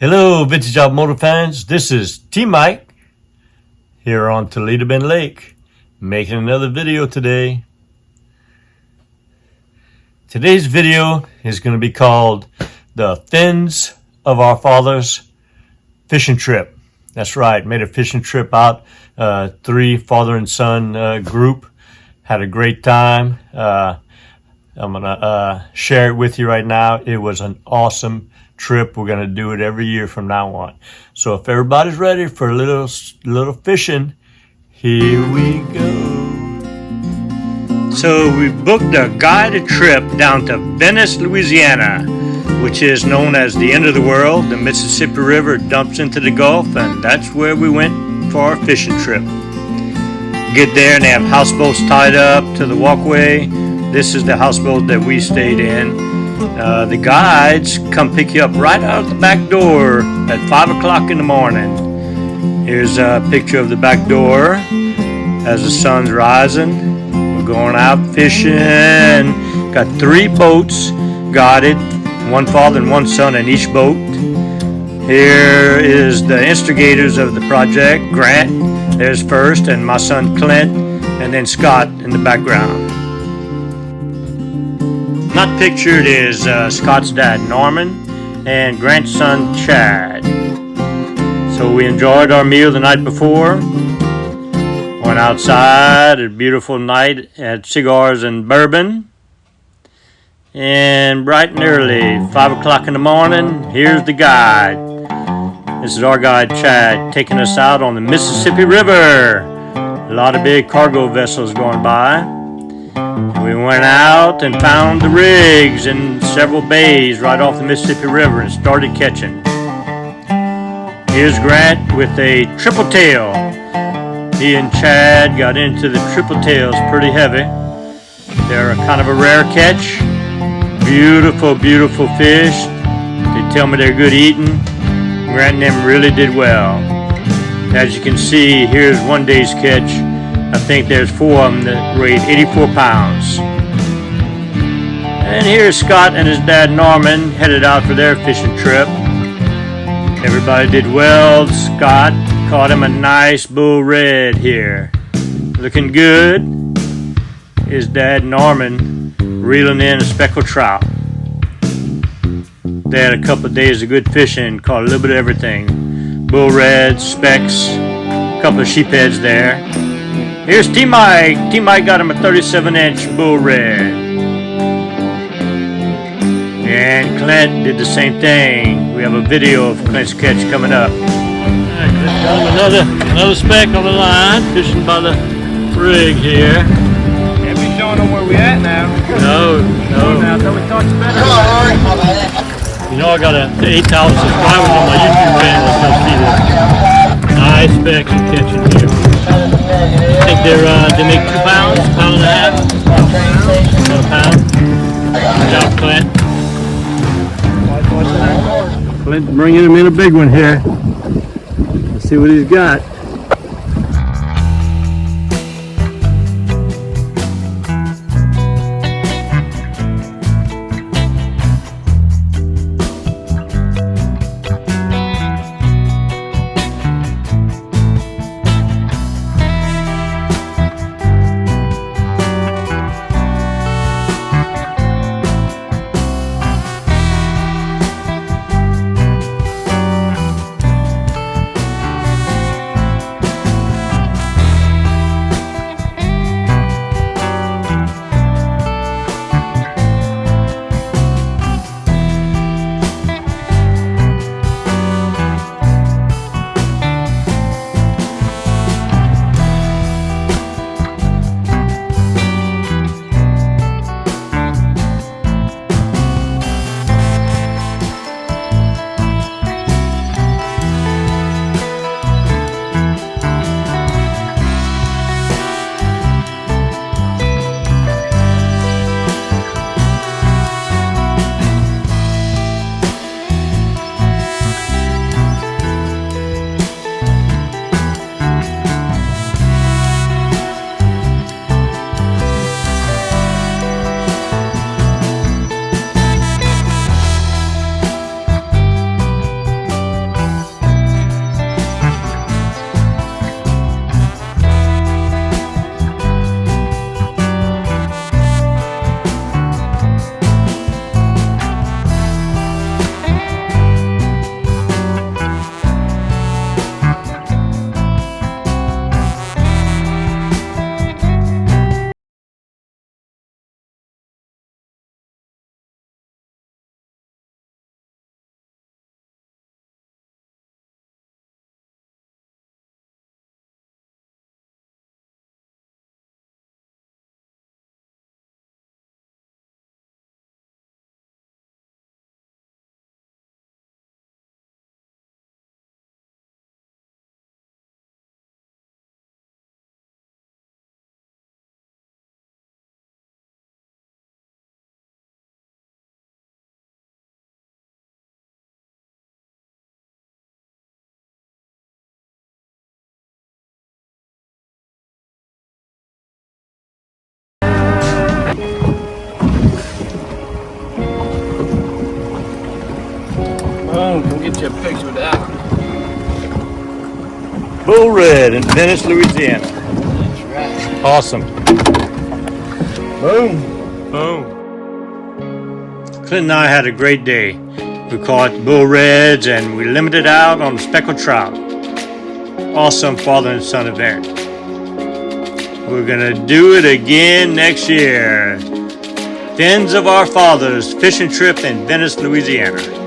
Hello, Vintage Automotive fans. This is T-Mike here on Toledo Bend Lake, making another video today. Today's video is going to be called The Fins of Our Fathers Fishing Trip. That's right, made a fishing trip out, three father and son group. Had a great time. I'm going to share it with you right now. It was an awesome trip. We're going to do it every year from now on. So if everybody's ready for a little fishing, here we go. So we booked a guided trip down to Venice, Louisiana, which is known as the end of the world. The Mississippi River dumps into the Gulf, and that's where we went for our fishing trip. Get there and they have houseboats tied up to the walkway. This is the houseboat that we stayed in. The guides come pick you up right out of the back door at 5 o'clock in the morning. Here's a picture of the back door as the sun's rising. We're going out fishing. Got 3 boats guided, one father and one son in each boat. Here is the instigators of the project, Grant, there's first, and my son Clint, and then Scott in the background. Not pictured is Scott's dad, Norman, and Grant's son, Chad. So we enjoyed our meal the night before. Went outside, a beautiful night, had cigars and bourbon. And bright and early, 5 o'clock in the morning, here's the guide. This is our guide, Chad, taking us out on the Mississippi River. A lot of big cargo vessels going by. We went out and found the rigs in several bays right off the Mississippi River and started catching. Here's Grant with a triple tail. He and Chad got into the triple tails pretty heavy. They're kind of a rare catch. Beautiful, beautiful fish. They tell me they're good eating. Grant and them really did well. As you can see, here's one day's catch. I think there's 4 of them that weighed 84 pounds. And here's Scott and his dad Norman headed out for their fishing trip. Everybody did well. Scott caught him a nice bull red here. Looking good. His dad Norman reeling in a speckled trout. They had a couple of days of good fishing, caught a little bit of everything. Bull reds, specks, a couple of sheepheads there. Here's T-Mike. T-Mike got him a 37-inch bull red. And Clint did the same thing. We have a video of Clint's catch coming up. Alright, Clint got him another speck on the line, fishing by the rig here. Can't be showing them where we at now. No. I thought we talked about it. You know I got 8,000 subscribers on my YouTube channel, so see this nice speck of catching here. I think they make 2 pounds, pound and a half. About a pound. Good job, Clint. Clint bringing him in a big one here. Let's see what he's got. get you a picture of that. Bull red in Venice, Louisiana. That's right. Awesome. Boom. Boom. Clint and I had a great day. We caught bull reds and we limited out on speckled trout. Awesome father and son event. We're gonna do it again next year. Fins of Our Fathers fishing trip in Venice, Louisiana.